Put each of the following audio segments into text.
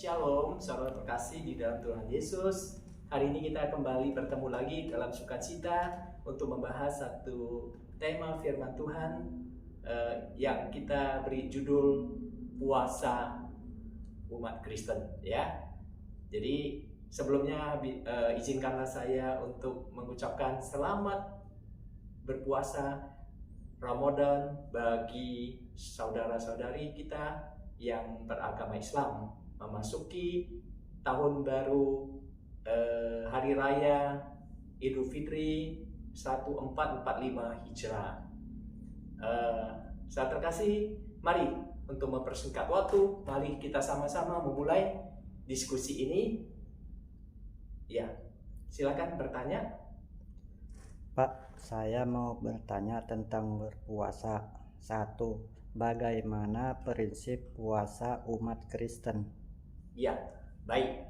Shalom, saudara terkasih di dalam Tuhan Yesus. Hari ini kita kembali bertemu lagi dalam sukacita untuk membahas satu tema firman Tuhan yang kita beri judul puasa umat Kristen, ya. Jadi sebelumnya izinkanlah saya untuk mengucapkan selamat berpuasa Ramadan bagi saudara-saudari kita yang beragama Islam, memasuki tahun baru Hari Raya Idul Fitri 1445 Hijrah. Saat terkasih, mari untuk mempersingkat waktu, mari kita sama-sama memulai diskusi ini. Ya, silakan bertanya. Pak, saya mau bertanya tentang berpuasa. 1. Bagaimana prinsip puasa umat Kristen? Ya, baik.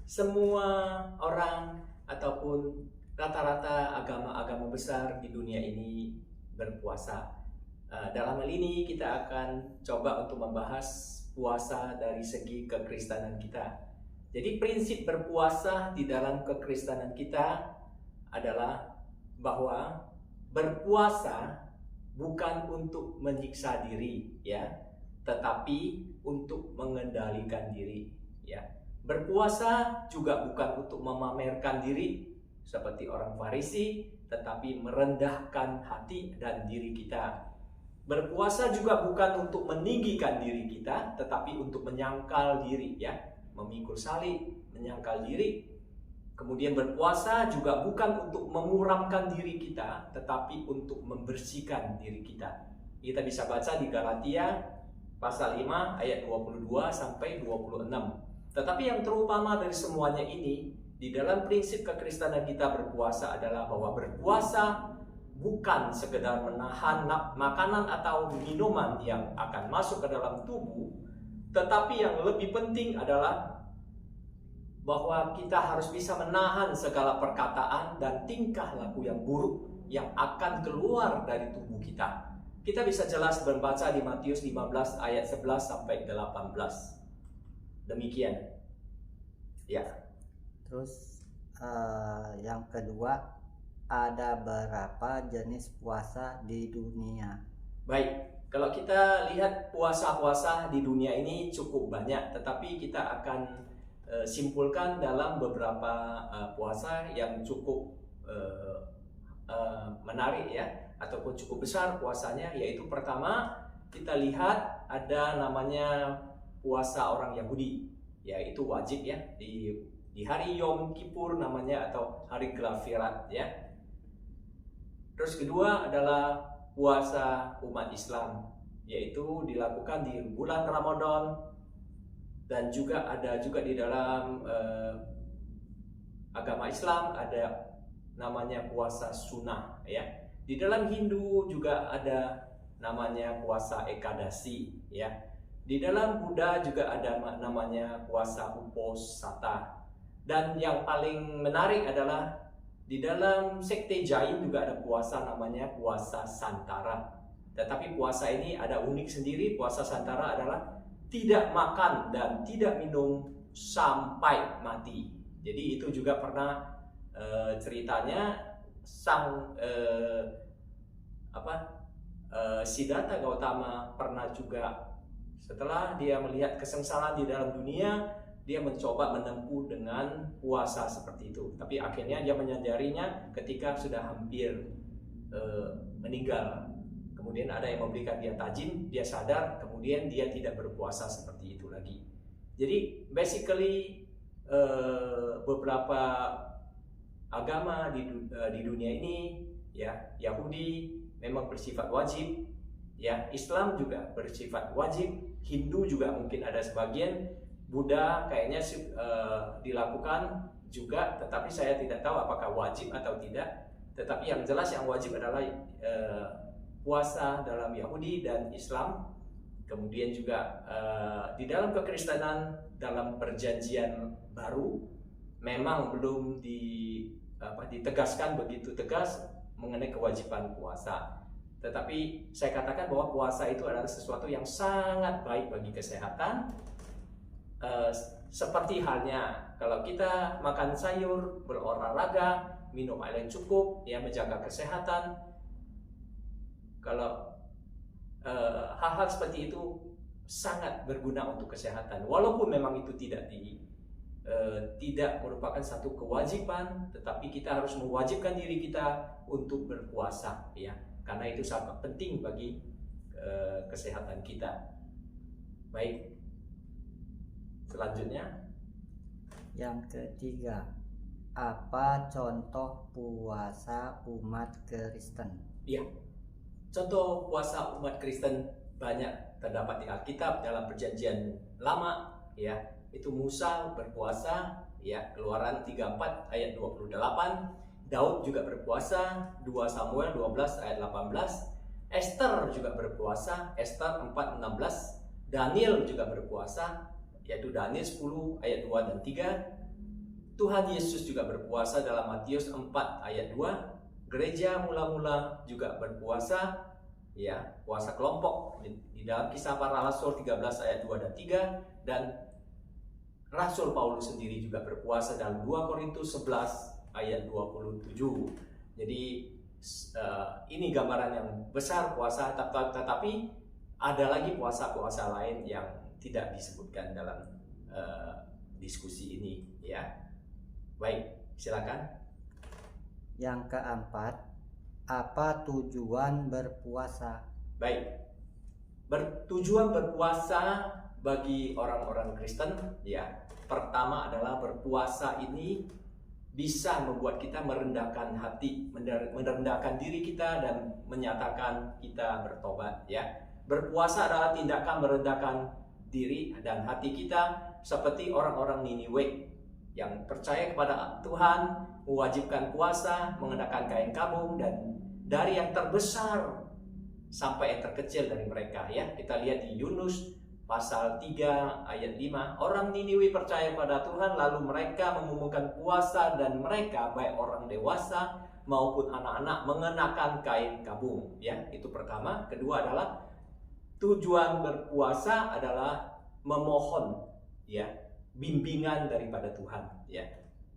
Semua orang ataupun rata-rata agama-agama besar di dunia ini berpuasa. Dalam hal ini kita akan coba untuk membahas puasa dari segi kekristenan kita. Jadi prinsip berpuasa di dalam kekristenan kita adalah bahwa berpuasa bukan untuk menyiksa diri, ya, tetapi untuk mengendalikan diri, ya. Berpuasa juga bukan untuk memamerkan diri seperti orang Farisi, tetapi merendahkan hati dan diri kita. Berpuasa juga bukan untuk meninggikan diri kita, tetapi untuk menyangkal diri, ya, memikul salib, menyangkal diri. Kemudian berpuasa juga bukan untuk memuramkan diri kita, tetapi untuk membersihkan diri kita. Kita bisa baca di Galatia pasal 5 ayat 22 sampai 26. Tetapi yang terutama dari semuanya ini, di dalam prinsip kekristenan kita berpuasa adalah bahwa berpuasa bukan sekedar menahan makanan atau minuman yang akan masuk ke dalam tubuh, tetapi yang lebih penting adalah bahwa kita harus bisa menahan segala perkataan dan tingkah laku yang buruk yang akan keluar dari tubuh kita. Kita bisa jelas membaca di Matius 15 ayat 11 sampai 18. Demikian. Ya. Terus yang kedua, ada berapa jenis puasa di dunia? Baik, kalau kita lihat puasa-puasa di dunia ini cukup banyak, tetapi kita akan simpulkan dalam beberapa puasa yang cukup menarik, ya, ataupun cukup besar puasanya. Yaitu pertama, kita lihat ada namanya puasa orang Yahudi, yaitu wajib, ya, di hari Yom Kippur namanya, atau hari Gelafirat, ya. Terus kedua adalah puasa umat Islam, yaitu dilakukan di bulan Ramadan. Dan juga ada juga di dalam agama Islam ada namanya puasa sunnah, ya. Di dalam Hindu juga ada namanya puasa Ekadasi, ya. Di dalam Buddha juga ada namanya puasa Uposatha. Dan yang paling menarik adalah di dalam sekte Jain juga ada puasa namanya puasa Santara. Tetapi puasa ini ada unik sendiri. Puasa Santara adalah tidak makan dan tidak minum sampai mati. Jadi itu juga pernah ceritanya sang Siddhartha Gautama pernah juga, setelah dia melihat kesengsaraan di dalam dunia, dia mencoba menempuh dengan puasa seperti itu. Tapi akhirnya dia menyadarinya ketika sudah hampir meninggal. Kemudian ada yang memberikan dia tajin, dia sadar, kemudian dia tidak berpuasa seperti itu lagi. Jadi basically beberapa agama di dunia ini, ya, Yahudi memang bersifat wajib, ya, Islam juga bersifat wajib, Hindu juga mungkin ada sebagian, Buddha kayaknya dilakukan juga, tetapi saya tidak tahu apakah wajib atau tidak. Tetapi yang jelas yang wajib adalah puasa dalam Yahudi dan Islam. Kemudian juga di dalam kekristenan, dalam perjanjian baru memang belum ditegaskan begitu tegas mengenai kewajiban puasa. Tetapi saya katakan bahwa puasa itu adalah sesuatu yang sangat baik bagi kesehatan, eh, seperti halnya kalau kita makan sayur, berolahraga, minum air yang cukup, ya, menjaga kesehatan. Kalau hal-hal seperti itu sangat berguna untuk kesehatan, walaupun memang itu tidak merupakan satu kewajiban, tetapi kita harus mewajibkan diri kita untuk berpuasa, ya, karena itu sangat penting bagi kesehatan kita. Baik, selanjutnya Yang ketiga, apa contoh puasa umat Kristen? ya, contoh puasa umat Kristen banyak terdapat di Alkitab dalam Perjanjian Lama, ya. Itu Musa berpuasa, ya, Keluaran 34 ayat 28. Daud juga berpuasa, 2 Samuel 12 ayat 18. Esther juga berpuasa, Esther 4:16. Daniel juga berpuasa, yaitu Daniel 10 ayat 2 dan 3. Tuhan Yesus juga berpuasa dalam Matius 4 ayat 2. Gereja mula-mula juga berpuasa, ya, puasa kelompok di dalam Kisah Para Rasul 13 ayat 2 dan 3, dan Rasul Paulus sendiri juga berpuasa dalam 2 Korintus 11 ayat 27. Jadi ini gambaran yang besar puasa, tetapi ada lagi puasa-puasa lain yang tidak disebutkan dalam diskusi ini, ya. Baik, silakan. Yang keempat, apa tujuan berpuasa? Baik, tujuan berpuasa bagi orang-orang Kristen, ya, pertama adalah berpuasa ini bisa membuat kita merendahkan hati, merendahkan diri kita dan menyatakan kita bertobat, ya. Berpuasa adalah tindakan merendahkan diri dan hati kita seperti orang-orang Niniwe yang percaya kepada Tuhan, mewajibkan puasa, mengenakan kain kabung, dan dari yang terbesar sampai yang terkecil dari mereka, ya. Kita lihat di Yunus pasal 3 ayat 5, orang Niniwe percaya pada Tuhan, lalu mereka mengumumkan puasa, dan mereka, baik orang dewasa maupun anak-anak, mengenakan kain kabung, ya. Itu pertama. Kedua adalah tujuan berpuasa adalah memohon, ya, bimbingan daripada Tuhan, ya.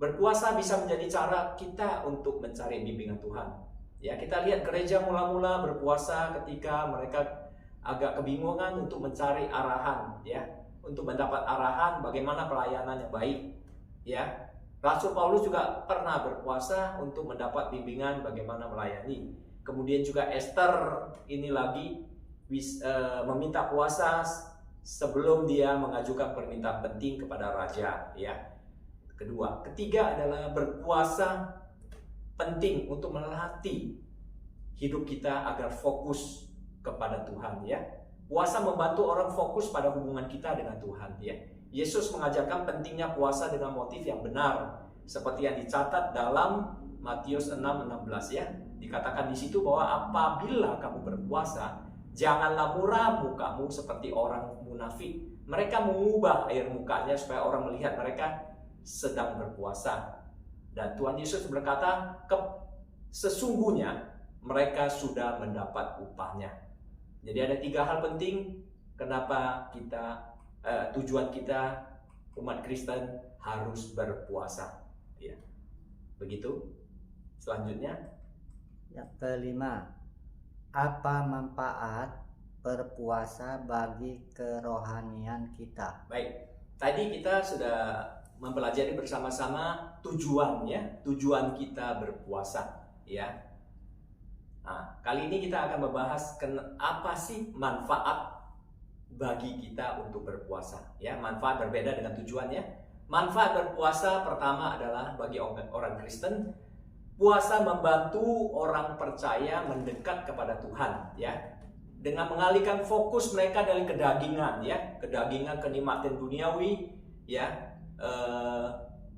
Berpuasa bisa menjadi cara kita untuk mencari bimbingan Tuhan, ya. Kita lihat gereja mula-mula berpuasa ketika mereka agak kebingungan untuk mencari arahan, ya, untuk mendapat arahan bagaimana pelayanan yang baik, ya. Rasul Paulus juga pernah berpuasa untuk mendapat bimbingan bagaimana melayani. Kemudian juga Esther ini lagi meminta puasa sebelum dia mengajukan permintaan penting kepada raja, ya. Ketiga adalah berpuasa penting untuk melatih hidup kita agar fokus kepada Tuhan, ya. Puasa membantu orang fokus pada hubungan kita dengan Tuhan, ya. Yesus mengajarkan pentingnya puasa dengan motif yang benar, seperti yang dicatat dalam Matius 6:16, ya. Dikatakan di situ bahwa apabila kamu berpuasa, janganlah muram mukamu seperti orang munafik. Mereka mengubah air mukanya supaya orang melihat mereka sedang berpuasa. Dan Tuhan Yesus berkata, sesungguhnya mereka sudah mendapat upahnya. Jadi ada 3 hal penting kenapa tujuan kita umat Kristen harus berpuasa, ya. Begitu. Selanjutnya, yang kelima, apa manfaat berpuasa bagi kerohanian kita? baik. Tadi kita sudah mempelajari bersama-sama tujuan kita berpuasa, ya. Nah, kali ini kita akan membahas apa sih manfaat bagi kita untuk berpuasa, ya. Manfaat berbeda dengan tujuannya. Manfaat berpuasa pertama adalah bagi orang Kristen, puasa membantu orang percaya mendekat kepada Tuhan, ya. Dengan mengalihkan fokus mereka dari kedagingan, ya, kedagingan, kenikmatan duniawi, ya,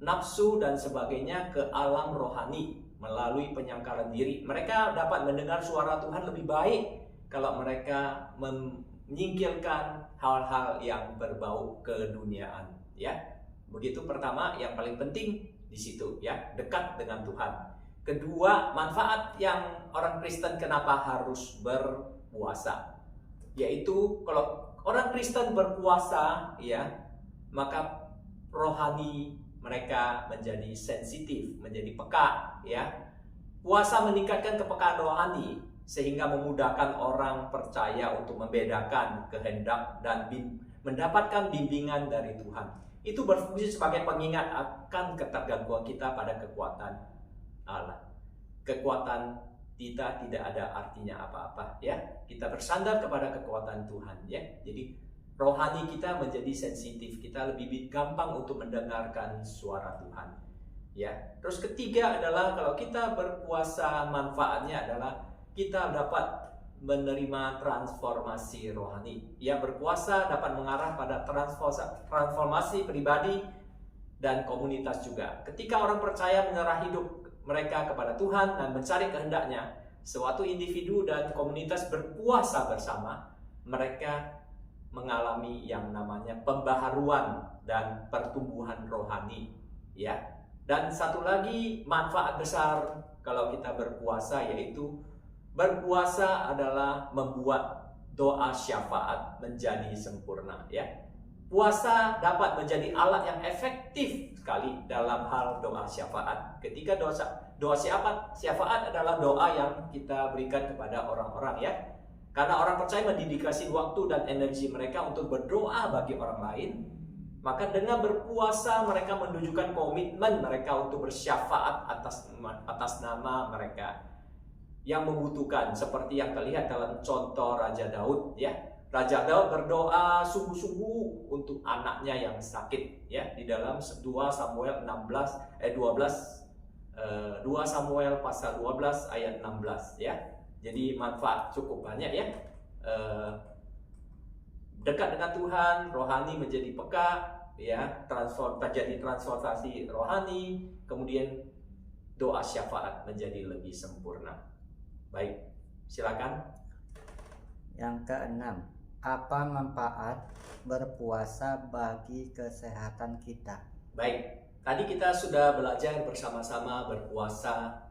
nafsu dan sebagainya, ke alam rohani melalui penyangkalan diri. Mereka dapat mendengar suara Tuhan lebih baik kalau mereka menyingkirkan hal-hal yang berbau keduniaan, ya. Begitu pertama, yang paling penting di situ, ya, dekat dengan Tuhan. Kedua, manfaat yang orang Kristen kenapa harus berpuasa, yaitu kalau orang Kristen berpuasa, ya, maka rohani mereka menjadi sensitif, menjadi peka, ya. Puasa meningkatkan kepekaan rohani sehingga memudahkan orang percaya untuk membedakan kehendak dan mendapatkan bimbingan dari Tuhan. Itu berfungsi sebagai pengingat akan ketergantungan kita pada kekuatan Allah. Kekuatan kita tidak ada artinya apa-apa, ya. Kita bersandar kepada kekuatan Tuhan, ya. Jadi rohani kita menjadi sensitif, kita lebih gampang untuk mendengarkan suara Tuhan, ya. Terus ketiga adalah kalau kita berpuasa, manfaatnya adalah kita dapat menerima transformasi rohani. Ya, berpuasa dapat mengarah pada transformasi pribadi dan komunitas juga. Ketika orang percaya menyerah hidup mereka kepada Tuhan dan mencari kehendaknya, suatu individu dan komunitas berpuasa bersama, mereka mengalami yang namanya pembaharuan dan pertumbuhan rohani, ya. Dan satu lagi manfaat besar kalau kita berpuasa, yaitu berpuasa adalah membuat doa syafaat menjadi sempurna, ya. Puasa dapat menjadi alat yang efektif sekali dalam hal doa syafaat. Ketika doa syafaat adalah doa yang kita berikan kepada orang-orang, ya. Karena orang percaya mendedikasi waktu dan energi mereka untuk berdoa bagi orang lain, maka dengan berpuasa mereka menunjukkan komitmen mereka untuk bersyafaat atas nama mereka yang membutuhkan, seperti yang terlihat dalam contoh Raja Daud, ya. Raja Daud berdoa sungguh-sungguh untuk anaknya yang sakit, ya, di dalam 2 Samuel pasal 12 ayat 16, ya. Jadi manfaat cukup banyak, ya. Dekat dengan Tuhan, rohani menjadi peka, ya, terjadi transformasi rohani, kemudian doa syafaat menjadi lebih sempurna. Baik, silakan. Yang keenam, apa manfaat berpuasa bagi kesehatan kita? Baik, tadi kita sudah belajar bersama-sama berpuasa,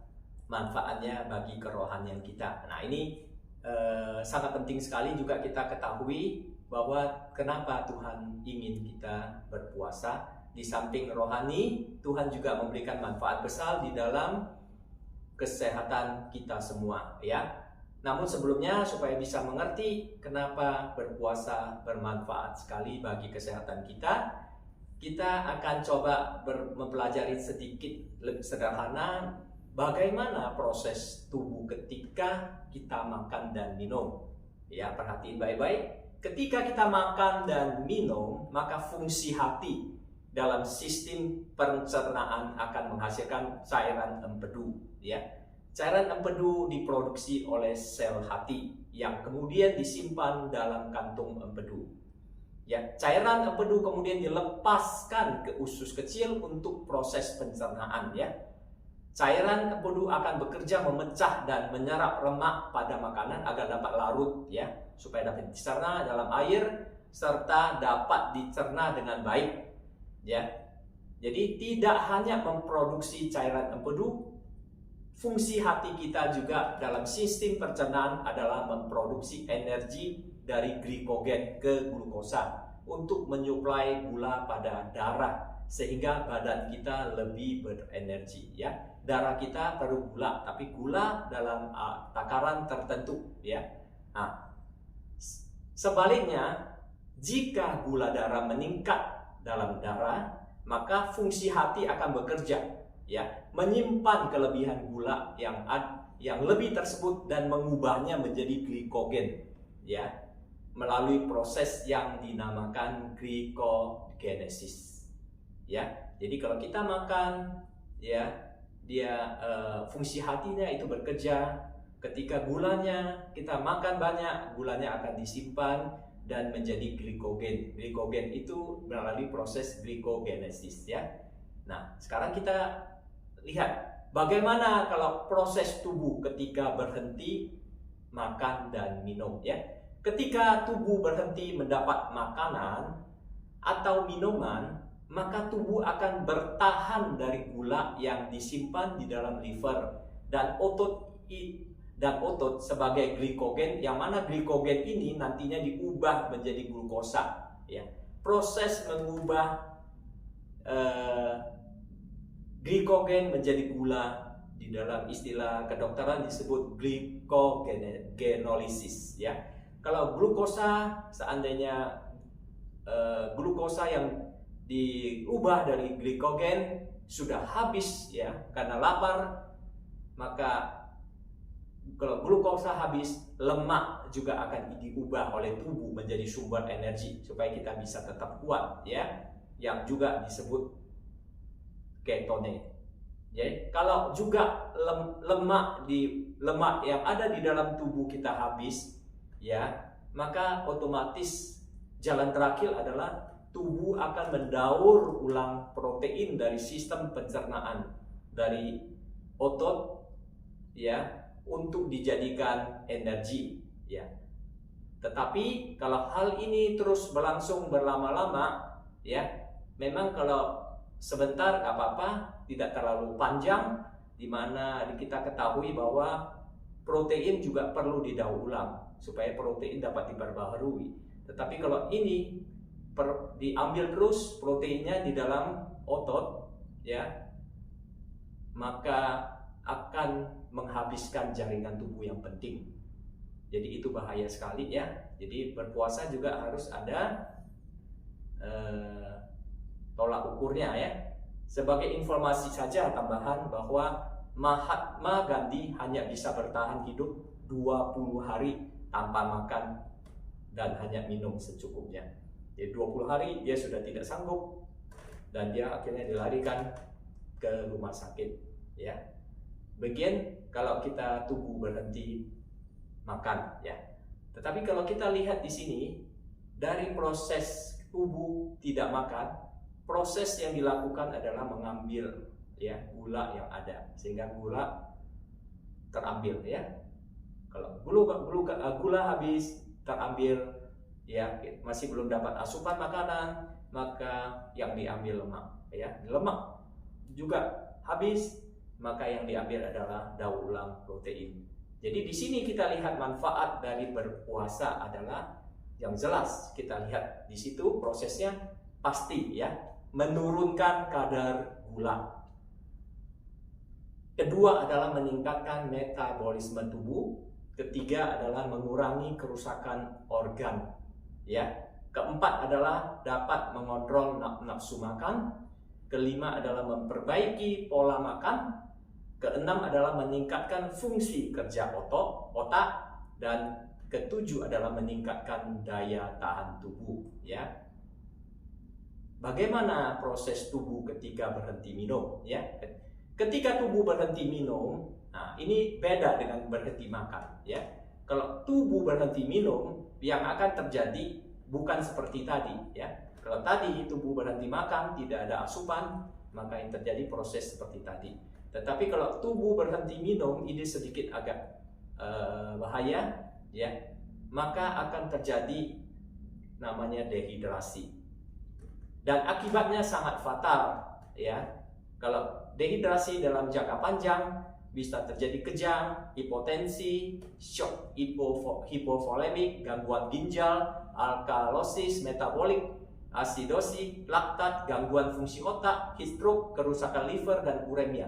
manfaatnya bagi kerohanian kita. Nah, ini sangat penting sekali juga kita ketahui bahwa kenapa Tuhan ingin kita berpuasa. Di samping rohani, Tuhan juga memberikan manfaat besar di dalam kesehatan kita semua, ya. Namun sebelumnya, supaya bisa mengerti kenapa berpuasa bermanfaat sekali bagi kesehatan kita, kita akan coba mempelajari sedikit lebih sederhana bagaimana proses tubuh ketika kita makan dan minum. Ya, perhatiin baik-baik. Ketika kita makan dan minum, maka fungsi hati dalam sistem pencernaan akan menghasilkan cairan empedu, ya. Cairan empedu diproduksi oleh sel hati yang kemudian disimpan dalam kantung empedu. Ya, cairan empedu kemudian dilepaskan ke usus kecil untuk proses pencernaan, ya. Cairan empedu akan bekerja memecah dan menyerap lemak pada makanan agar dapat larut, ya, supaya dapat dicerna dalam air serta dapat dicerna dengan baik, ya. Jadi tidak hanya memproduksi cairan empedu, fungsi hati kita juga dalam sistem pencernaan adalah memproduksi energi dari glikogen ke glukosa untuk menyuplai gula pada darah sehingga badan kita lebih berenergi, ya. Darah kita perlu gula, tapi gula dalam takaran tertentu, ya. Nah, sebaliknya, jika gula darah meningkat dalam darah, maka fungsi hati akan bekerja, ya, menyimpan kelebihan gula yang lebih tersebut dan mengubahnya menjadi glikogen, ya, melalui proses yang dinamakan glikogenesis, ya. Jadi kalau kita makan, ya, fungsi hatinya itu bekerja. Ketika gulanya kita makan banyak, gulanya akan disimpan dan menjadi glikogen. Glikogen itu melalui proses glikogenesis, ya. Nah, sekarang kita lihat bagaimana kalau proses tubuh ketika berhenti makan dan minum, ya. Ketika tubuh berhenti mendapat makanan atau minuman, maka tubuh akan bertahan dari gula yang disimpan di dalam liver dan otot sebagai glikogen, yang mana glikogen ini nantinya diubah menjadi glukosa, ya. proses mengubah glikogen menjadi gula, di dalam istilah kedokteran disebut glikogenolysis ya. Kalau glukosa, seandainya glukosa yang diubah dari glikogen sudah habis ya karena lapar, maka kalau glukosa habis, lemak juga akan diubah oleh tubuh menjadi sumber energi supaya kita bisa tetap kuat ya, yang juga disebut ketone. Jadi kalau juga lemak yang ada di dalam tubuh kita habis ya, maka otomatis jalan terakhir adalah tubuh akan mendaur ulang protein dari sistem pencernaan dari otot ya untuk dijadikan energi ya. Tetapi kalau hal ini terus berlangsung berlama-lama ya, memang kalau sebentar nggak apa-apa, tidak terlalu panjang, di mana kita ketahui bahwa protein juga perlu didaur ulang supaya protein dapat diperbaharui. Tetapi kalau ini diambil terus proteinnya di dalam otot ya, maka akan menghabiskan jaringan tubuh yang penting. Jadi itu bahaya sekali ya. Jadi berpuasa juga harus ada tolak ukurnya ya. Sebagai informasi saja tambahan bahwa Mahatma Gandhi hanya bisa bertahan hidup 20 hari tanpa makan dan hanya minum secukupnya. Jadi 20 hari dia sudah tidak sanggup dan dia akhirnya dilarikan ke rumah sakit ya. Bagian kalau kita tubuh berhenti makan ya. Tetapi kalau kita lihat di sini dari proses tubuh tidak makan, proses yang dilakukan adalah mengambil ya gula yang ada sehingga gula terambil ya. Kalau gula habis terambil ya, masih belum dapat asupan makanan, maka yang diambil lemak ya. Lemak juga habis, maka yang diambil adalah daur ulang protein. Jadi di sini kita lihat manfaat dari berpuasa adalah yang jelas, kita lihat di situ prosesnya pasti ya, menurunkan kadar gula. Kedua adalah meningkatkan metabolisme tubuh. Ketiga adalah mengurangi kerusakan organ ya. Keempat adalah dapat mengontrol nafsu makan. Kelima adalah memperbaiki pola makan. Keenam adalah meningkatkan fungsi kerja otak, dan ketujuh adalah meningkatkan daya tahan tubuh ya. Bagaimana proses tubuh ketika berhenti minum ya? Ketika tubuh berhenti minum, nah ini beda dengan berhenti makan ya. Kalau tubuh berhenti minum, yang akan terjadi bukan seperti tadi ya. Kalau tadi tubuh berhenti makan, tidak ada asupan, maka yang terjadi proses seperti tadi. Tetapi kalau tubuh berhenti minum, ini sedikit agak bahaya ya. Maka akan terjadi namanya dehidrasi. Dan akibatnya sangat fatal ya. Kalau dehidrasi dalam jangka panjang bisa terjadi kejang, hipotensi, shock hipovolemik, gangguan ginjal, alkalosis metabolik, asidosi, laktat, gangguan fungsi otak, heat stroke, kerusakan liver, dan uremia.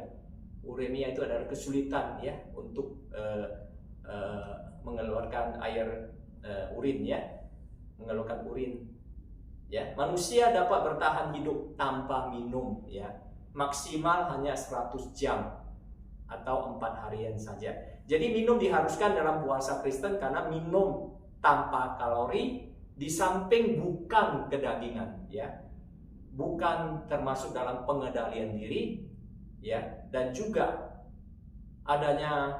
Uremia itu adalah kesulitan ya untuk mengeluarkan air urin ya, mengeluarkan urin ya. Manusia dapat bertahan hidup tanpa minum ya, maksimal hanya 100 jam atau 4 harian saja. Jadi minum diharuskan dalam puasa Kristen karena minum tanpa kalori, di samping bukan kedagingan ya, bukan termasuk dalam pengendalian diri ya, dan juga adanya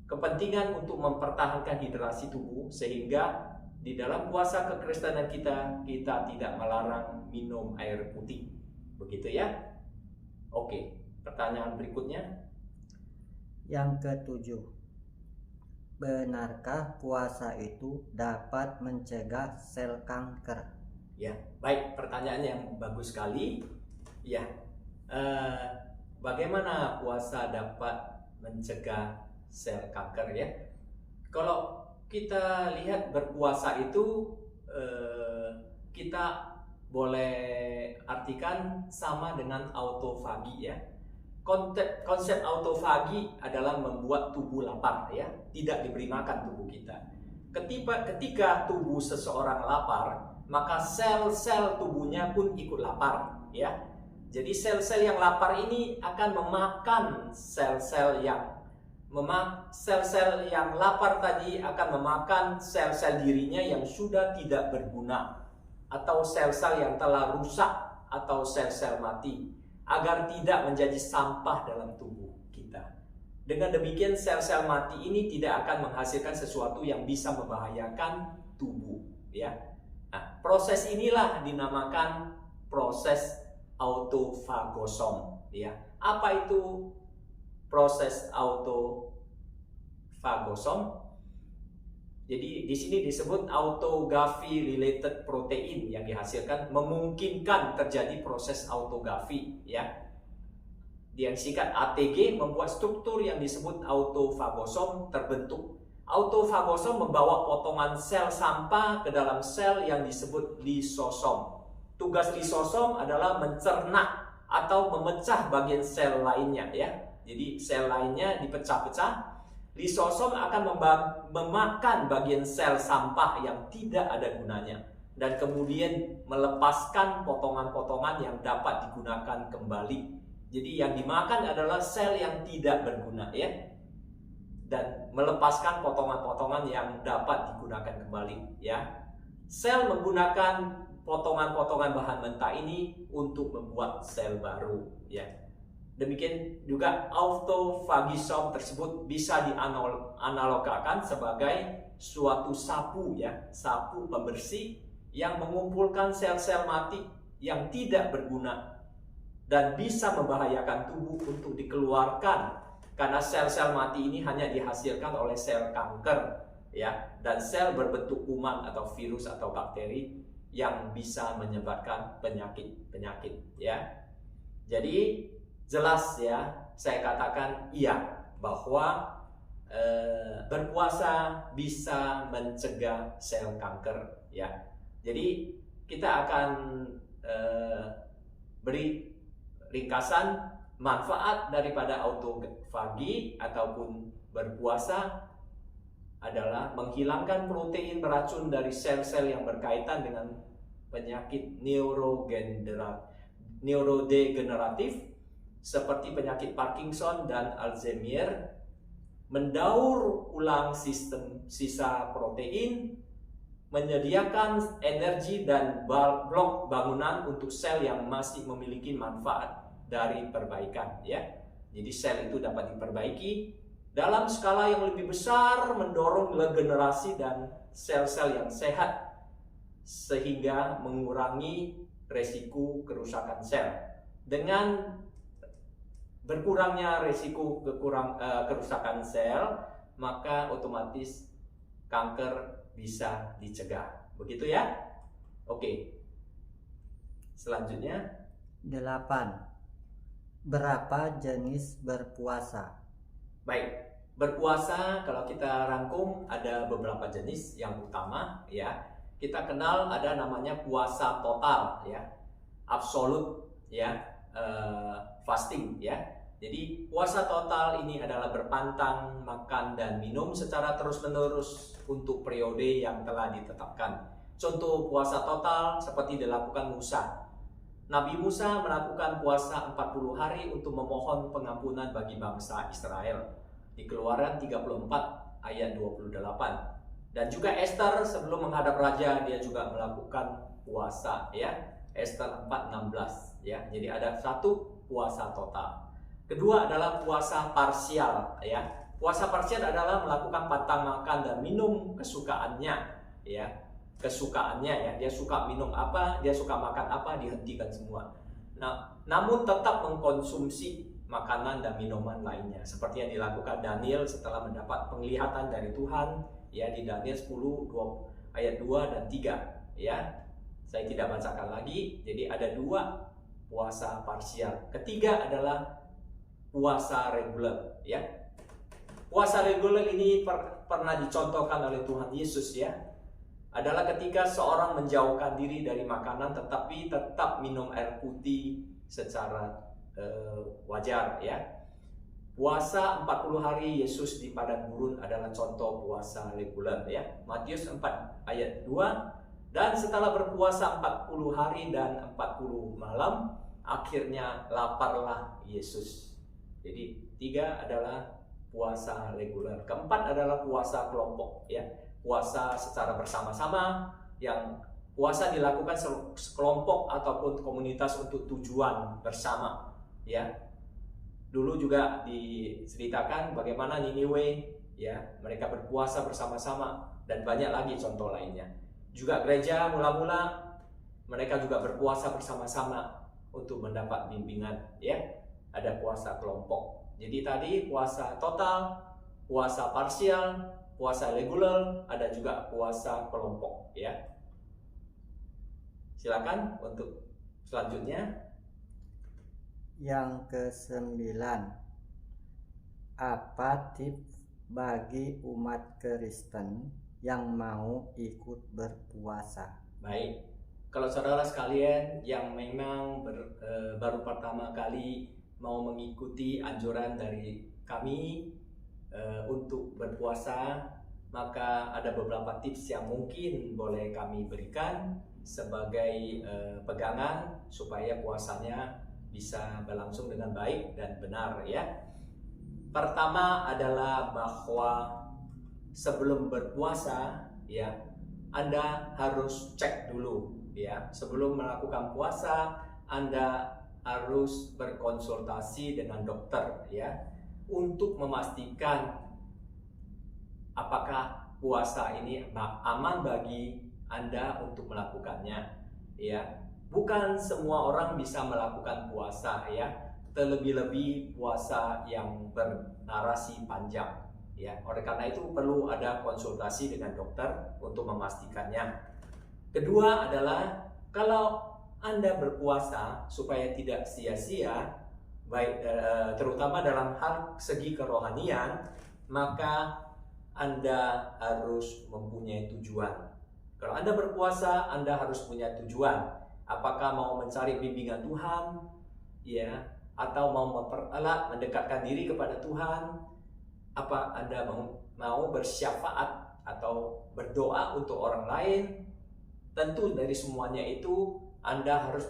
kepentingan untuk mempertahankan hidrasi tubuh, sehingga di dalam puasa kekristenan kita tidak melarang minum air putih. Begitu ya. Oke, pertanyaan berikutnya. Yang ketujuh, benarkah puasa itu dapat mencegah sel kanker? Ya, baik, pertanyaan yang bagus sekali. Ya, bagaimana puasa dapat mencegah sel kanker ya? Kalau kita lihat berpuasa itu kita boleh artikan sama dengan autofagi ya. Konsep autofagi adalah membuat tubuh lapar ya, tidak diberi makan tubuh kita. Ketika tubuh seseorang lapar, maka sel-sel tubuhnya pun ikut lapar ya. Jadi sel-sel yang lapar ini akan memakan sel-sel yang lapar tadi akan memakan sel-sel dirinya yang sudah tidak berguna, atau sel-sel yang telah rusak, atau sel-sel mati, agar tidak menjadi sampah dalam tubuh kita. Dengan demikian sel-sel mati ini tidak akan menghasilkan sesuatu yang bisa membahayakan tubuh ya. Nah, proses inilah dinamakan proses autofagosom ya. Apa itu proses autofagosom? Jadi di sini disebut autophagy related protein yang dihasilkan memungkinkan terjadi proses autophagy ya. Yang singkat ATG membuat struktur yang disebut autofagosom terbentuk. Autofagosom membawa potongan sel sampah ke dalam sel yang disebut lisosom. Tugas lisosom adalah mencerna atau memecah bagian sel lainnya ya. Jadi sel lainnya dipecah-pecah. Lisosom akan memakan bagian sel sampah yang tidak ada gunanya dan kemudian melepaskan potongan-potongan yang dapat digunakan kembali. Jadi yang dimakan adalah sel yang tidak berguna ya, dan melepaskan potongan-potongan yang dapat digunakan kembali ya. Sel menggunakan potongan-potongan bahan mentah ini untuk membuat sel baru ya. Demikian juga autofagisom tersebut bisa dianalogkan sebagai suatu sapu ya, sapu pembersih yang mengumpulkan sel-sel mati yang tidak berguna dan bisa membahayakan tubuh untuk dikeluarkan, karena sel-sel mati ini hanya dihasilkan oleh sel kanker ya, dan sel berbentuk kuman atau virus atau bakteri yang bisa menyebabkan penyakit ya. Jadi jelas ya, saya katakan iya bahwa berpuasa bisa mencegah sel kanker ya. Jadi kita akan beri ringkasan manfaat daripada autofagi ataupun berpuasa adalah menghilangkan protein beracun dari sel-sel yang berkaitan dengan penyakit neurodegeneratif seperti penyakit Parkinson dan Alzheimer, mendaur ulang sistem sisa protein, menyediakan energi dan blok bangunan untuk sel yang masih memiliki manfaat dari perbaikan ya. Jadi sel itu dapat diperbaiki dalam skala yang lebih besar, mendorong regenerasi dan sel-sel yang sehat sehingga mengurangi resiko kerusakan sel. Dengan berkurangnya resiko kerusakan sel, maka otomatis kanker bisa dicegah. Begitu ya? Oke. Selanjutnya 8. Berapa jenis berpuasa? Baik, berpuasa kalau kita rangkum ada beberapa jenis. Yang utama ya, kita kenal ada namanya puasa total ya, absolute ya, fasting ya. Jadi puasa total ini adalah berpantang makan dan minum secara terus-menerus untuk periode yang telah ditetapkan. Contoh puasa total seperti dilakukan Musa. Nabi Musa melakukan puasa 40 hari untuk memohon pengampunan bagi bangsa Israel. Di Keluaran 34 ayat 28. Dan juga Esther sebelum menghadap raja dia juga melakukan puasa ya. Esther 4:16 ya. Jadi ada satu puasa total. Kedua adalah puasa parsial ya. Puasa parsial adalah melakukan pantang makan dan minum kesukaannya ya. Kesukaannya ya, dia suka minum apa, dia suka makan apa, dihentikan semua. Nah, namun tetap mengkonsumsi makanan dan minuman lainnya seperti yang dilakukan Daniel setelah mendapat penglihatan dari Tuhan ya, di Daniel 10 ayat 2 dan 3 ya. Saya tidak bacakan lagi. Jadi ada dua puasa parsial. Ketiga adalah puasa reguler ya. Puasa reguler ini pernah dicontohkan oleh Tuhan Yesus ya. adalah ketika seorang menjauhkan diri dari makanan tetapi tetap minum air putih secara wajar ya. Puasa 40 hari Yesus di padang gurun adalah contoh puasa reguler ya. Matius 4 ayat 2. Dan setelah berpuasa 40 hari dan 40 malam, akhirnya laparlah Yesus. Jadi 3 adalah puasa reguler. Keempat adalah puasa kelompok ya. Puasa secara bersama-sama, yang puasa dilakukan sekelompok ataupun komunitas untuk tujuan bersama ya. Dulu juga diceritakan bagaimana Niniwe ya, mereka berpuasa bersama-sama, dan banyak lagi contoh lainnya. Juga gereja mula-mula mereka juga berpuasa bersama-sama untuk mendapat bimbingan ya. Ada puasa kelompok. Jadi tadi puasa total, puasa parsial, puasa reguler, ada juga puasa kelompok ya. Silakan untuk selanjutnya. Yang ke-9, apa tips bagi umat Kristen yang mau ikut berpuasa? Baik, kalau saudara sekalian yang memang baru pertama kali mau mengikuti anjuran dari kami untuk berpuasa, maka ada beberapa tips yang mungkin boleh kami berikan sebagai pegangan supaya puasanya bisa berlangsung dengan baik dan benar ya. Pertama adalah bahwa sebelum berpuasa ya, Anda harus cek dulu ya. Sebelum melakukan puasa, Anda harus berkonsultasi dengan dokter ya, untuk memastikan apakah puasa ini aman bagi Anda untuk melakukannya ya. Bukan semua orang bisa melakukan puasa ya, terlebih-lebih puasa yang bernarasi panjang ya. Oleh karena itu perlu ada konsultasi dengan dokter untuk memastikannya. Kedua adalah kalau Anda berpuasa supaya tidak sia-sia, baik terutama dalam hal segi kerohanian, maka Anda harus mempunyai tujuan. Kalau Anda berpuasa, Anda harus punya tujuan. Apakah mau mencari bimbingan Tuhan, ya, atau mau memperalat, mendekatkan diri kepada Tuhan? Apa Anda mau bersyafaat atau berdoa untuk orang lain? Tentu dari semuanya itu Anda harus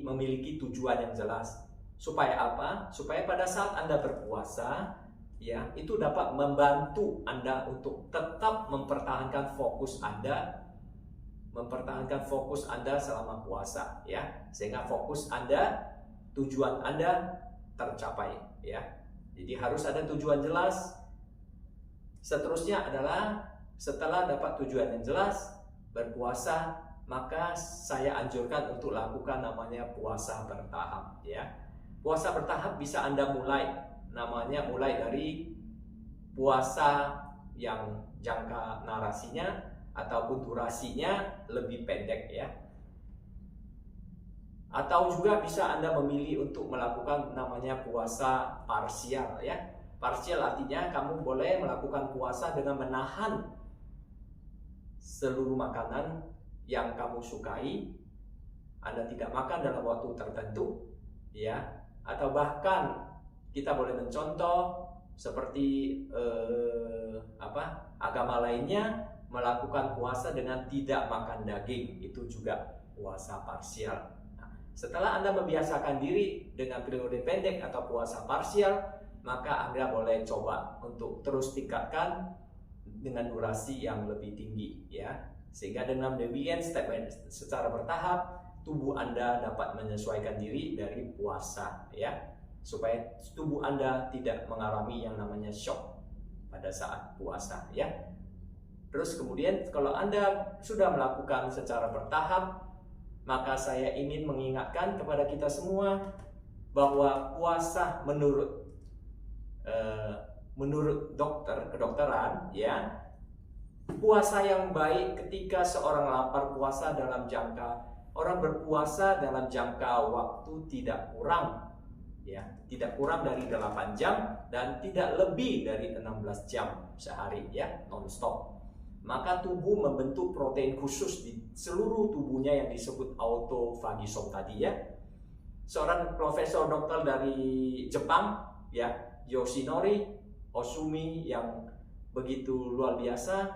memiliki tujuan yang jelas. Supaya apa? Supaya pada saat Anda berpuasa, ya, itu dapat membantu Anda untuk tetap mempertahankan fokus Anda selama puasa ya, sehingga fokus Anda, tujuan Anda tercapai ya. Jadi harus ada tujuan jelas. Seterusnya adalah setelah dapat tujuan yang jelas berpuasa, maka saya anjurkan untuk lakukan namanya puasa bertahap ya. Puasa bertahap bisa Anda mulai dari puasa yang jangka narasinya ataupun durasinya lebih pendek ya. Atau juga bisa Anda memilih untuk melakukan namanya puasa parsial ya. Parsial artinya kamu boleh melakukan puasa dengan menahan seluruh makanan yang kamu sukai. Anda tidak makan dalam waktu tertentu ya. Atau bahkan kita boleh mencontoh seperti agama lainnya melakukan puasa dengan tidak makan daging, itu juga puasa parsial. Nah, setelah Anda membiasakan diri dengan periode pendek atau puasa parsial, maka Anda boleh coba untuk terus tingkatkan dengan durasi yang lebih tinggi ya. Sehingga dengan demikian secara bertahap tubuh Anda dapat menyesuaikan diri dari puasa ya, supaya tubuh Anda tidak mengalami yang namanya shock pada saat puasa ya. Terus kemudian kalau Anda sudah melakukan secara bertahap, maka saya ingin mengingatkan kepada kita semua bahwa puasa menurut kedokteran ya, puasa yang baik ketika seorang lapar puasa orang berpuasa dalam jangka waktu tidak kurang ya, tidak kurang dari 8 jam dan tidak lebih dari 16 jam sehari ya, non-stop. maka tubuh membentuk protein khusus di seluruh tubuhnya yang disebut autofagisome tadi ya. Seorang profesor dokter dari Jepang ya, Yoshinori Osumi, yang begitu luar biasa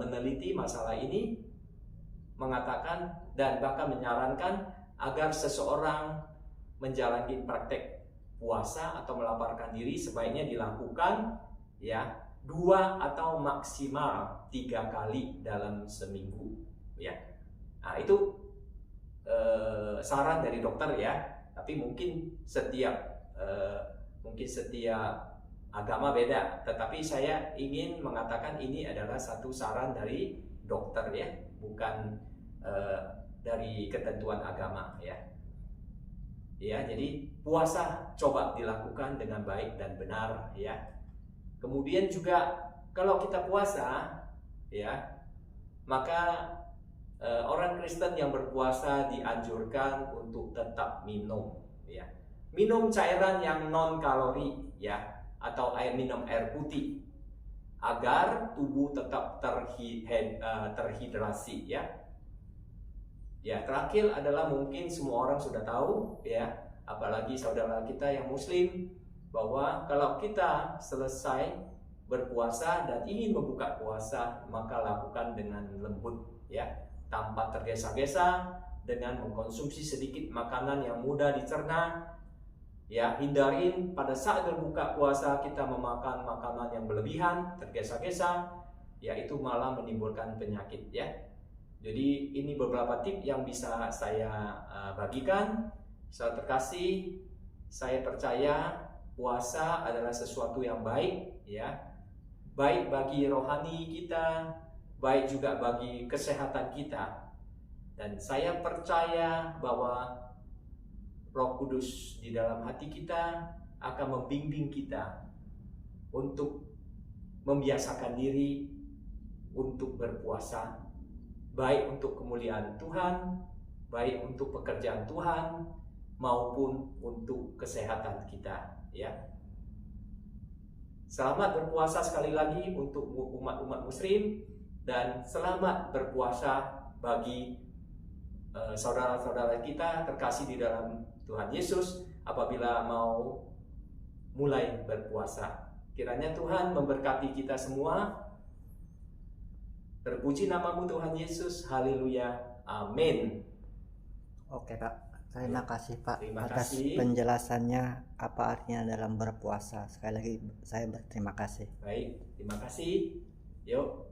meneliti masalah ini, mengatakan dan bahkan menyarankan agar seseorang menjalani praktek puasa atau melaparkan diri sebaiknya dilakukan ya 2 atau maksimal 3 kali dalam seminggu ya. Nah, itu saran dari dokter ya, tapi mungkin setiap agama beda, tetapi saya ingin mengatakan ini adalah satu saran dari dokter ya, bukan dari ketentuan agama ya. Ya, jadi puasa coba dilakukan dengan baik dan benar ya. Kemudian juga kalau kita puasa ya, maka orang Kristen yang berpuasa dianjurkan untuk tetap minum ya. Minum cairan yang non kalori ya, atau minum air putih agar tubuh tetap terhidrasi ya. Ya, terakhir adalah mungkin semua orang sudah tahu ya, apalagi saudara kita yang muslim, bahwa kalau kita selesai berpuasa dan ingin membuka puasa, maka lakukan dengan lembut ya, tanpa tergesa-gesa, dengan mengkonsumsi sedikit makanan yang mudah dicerna ya. Hindarin pada saat berbuka puasa kita memakan makanan yang berlebihan, tergesa-gesa, yaitu malah menimbulkan penyakit ya. Jadi ini beberapa tips yang bisa saya bagikan. Saudara terkasih, saya percaya puasa adalah sesuatu yang baik ya, baik bagi rohani kita, baik juga bagi kesehatan kita. Dan saya percaya bahwa Roh Kudus di dalam hati kita akan membimbing kita untuk membiasakan diri untuk berpuasa, baik untuk kemuliaan Tuhan, baik untuk pekerjaan Tuhan, maupun untuk kesehatan kita ya. Selamat berpuasa sekali lagi untuk umat-umat muslim, dan selamat berpuasa bagi saudara-saudara kita terkasih di dalam Tuhan Yesus apabila mau mulai berpuasa. Kiranya Tuhan memberkati kita semua. Terpuji namamu Tuhan Yesus, haleluya, amin. Oke Pak, terima kasih Pak Terima atas kasih. penjelasannya apa artinya dalam berpuasa. Sekali lagi saya berterima kasih. Baik, terima kasih. Yuk